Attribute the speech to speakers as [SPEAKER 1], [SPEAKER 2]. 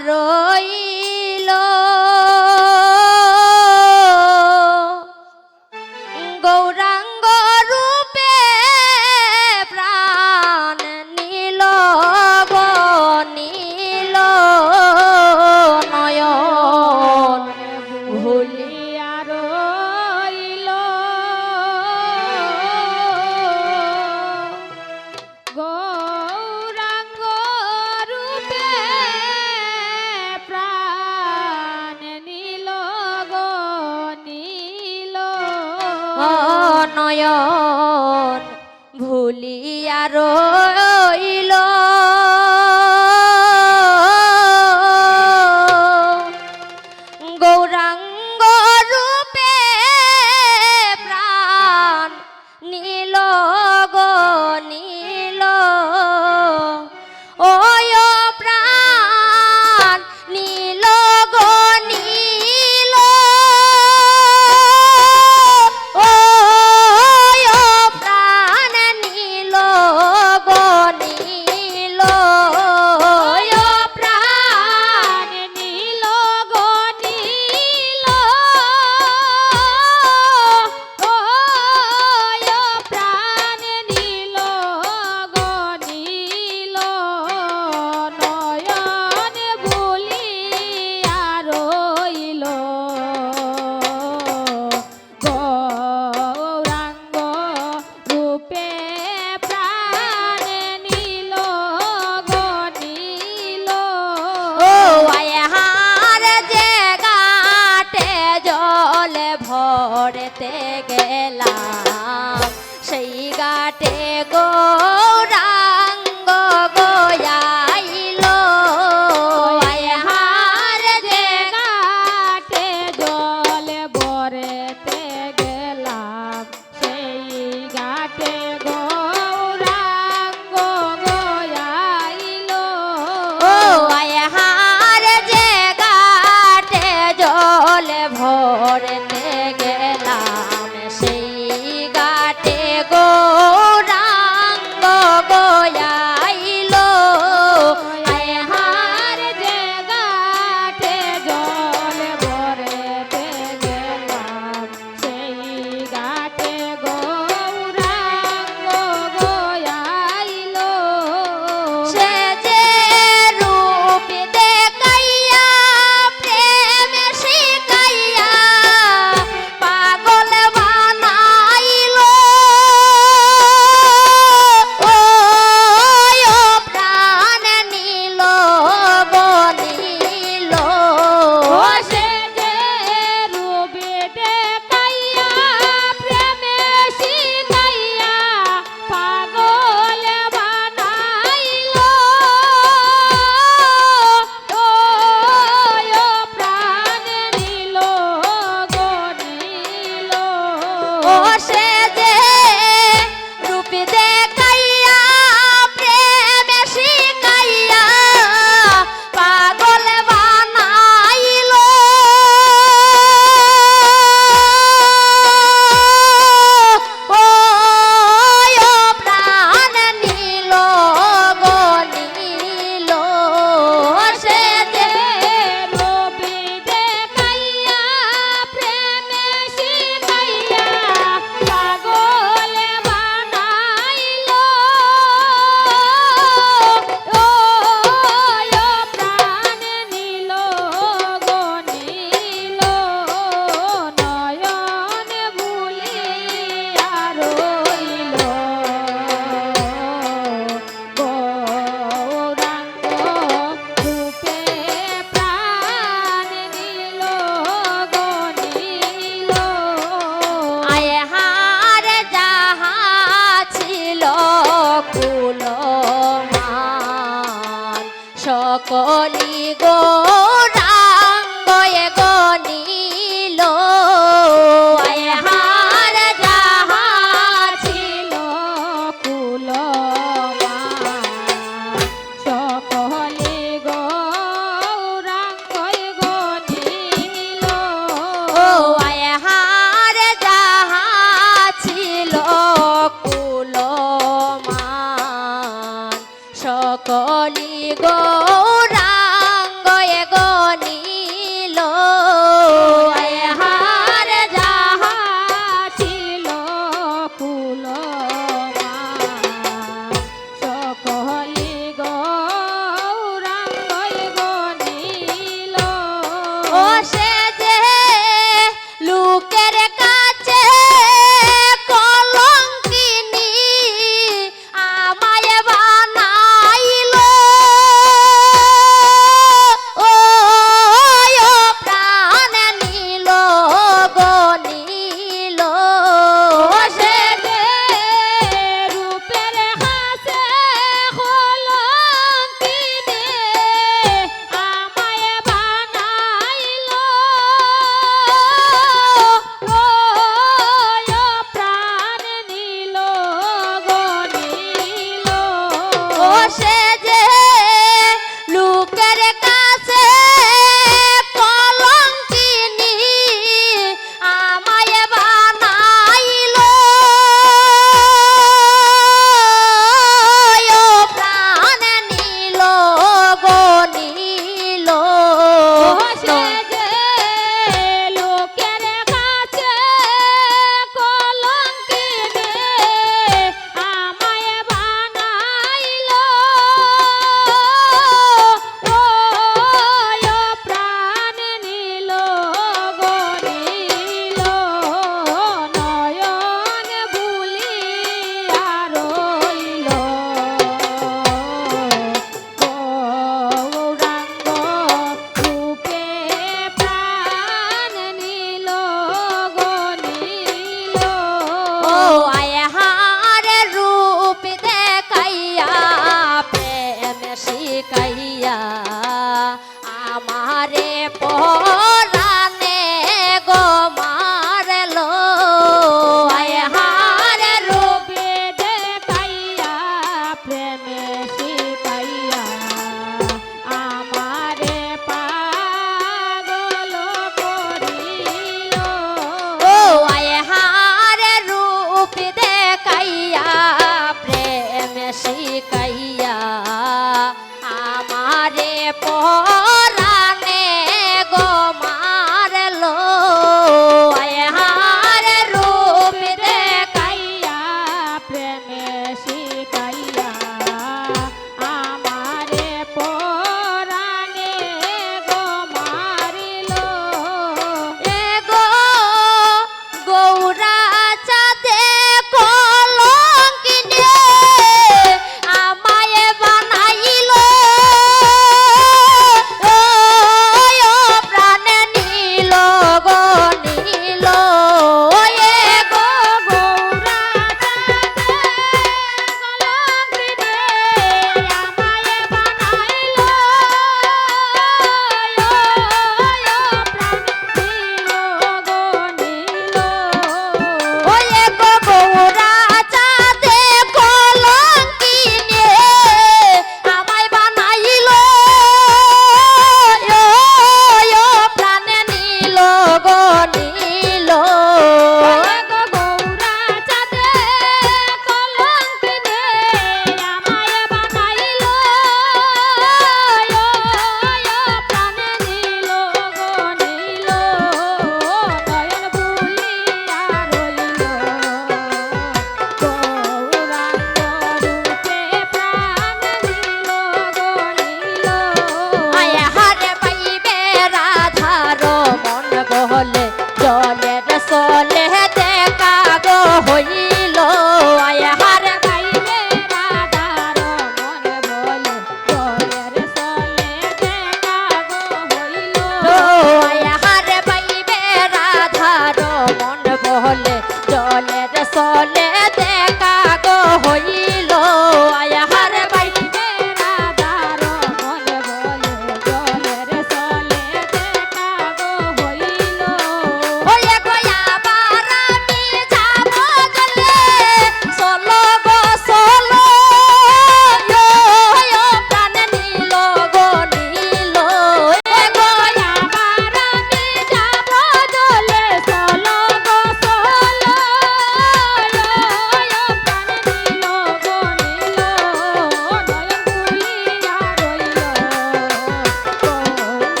[SPEAKER 1] রইল গৌরাঙ্গ রূপে প্রাণ নীল নীল নয়ন ভুলিয়া রইল গৌরাঙ্গ রূপে প্রাণ নীল নীল নয়ন ভুলিয়া রইল গৌরাঙ্গ রূপে প্রাণ নীল নীল ওয় প্রাণ নীল নীল ওয় প্রাণ নীল নীল ওয় প্রাণ নীল নীল ওয় প্রাণ নীল নীল নয়ন ভুলিয়া রইল গৌরাঙ্গ রূপে প্রাণ নীল নীল ও আয়হার যে ঘাটে জল ভরতে গেলাম সেই ঘাটে গৌরাঙ্গ গয়াইল আয়হার যে ঘাটে জল ভরতে গেলাম সেই ঘাটে গৌরাঙ্গ গয়াইল ও আয়হার যে ঘাটে জল ভরতে গেলাম সেই ঘাটে গৌরাঙ্গ গয়াইল আয়হার যে ঘাটে জল ভরতে গেলাম সেই ঘাটে গৌরাঙ্গ গয়াইল সে যে রূপ দেখাইয়া প্রেম শিখাইয়া পাগল বানাইল ওয় প্রাণ নীল নীল সে যে রূপ দেখাইয়া প্রেম শিখাইয়া পাগল বানাইল ওয় প্রাণ নীল নীল ও সে যে রূপ দেখাইয়া প্রেম শিখাইয়া পাগল বানাইল ওয় প্রাণ নীল নীল সে যে রূপ দেখাইয়া প্রেম শিখাইয়া পাগল বানাইল ওয় প্রাণ নীল নীল নয়ন ভুলিয়া রইল গৌরাঙ্গ রূপে প্রাণ নীল নীল আয়হার যাহা ছিল কুলমান সকলি গৌরাঙ্গ গনিল আয়হার যাহা ছিল কুলমান সকলি গৌরাঙ্গ গনিল ও আয়হার যাহা ছিল কুলমান সকলি গৌরাঙ্গ রঙ্গয়ে গনিল আয় হারে যাহা ছিল কুল সকলি গৌরাঙ্গয়ে গনিল ও সে যে লোকের কাছে কলঙ্কিনী আমায় বানাইল ও প্রাণ নিল গনিল সে যে রূপের কাছে কলঙ্কিনী আমায় বানাইল প্রাণ নিল গনিল ও সে যে লোকের কাছে কলঙ্কিনী আমায় বানাইল প্রাণ নিল গনিল সে যে লোকের কাছে কলঙ্কিনী আমায় বানাইল প্রাণ নিল গনিল নয়ন বুলিয়া রইল গৌরাঙ্গ রূপে প্রাণ নিল গনিল ও আয় হারে রূপ দেখাইয়া প্রেম শিখাইয়া আমারে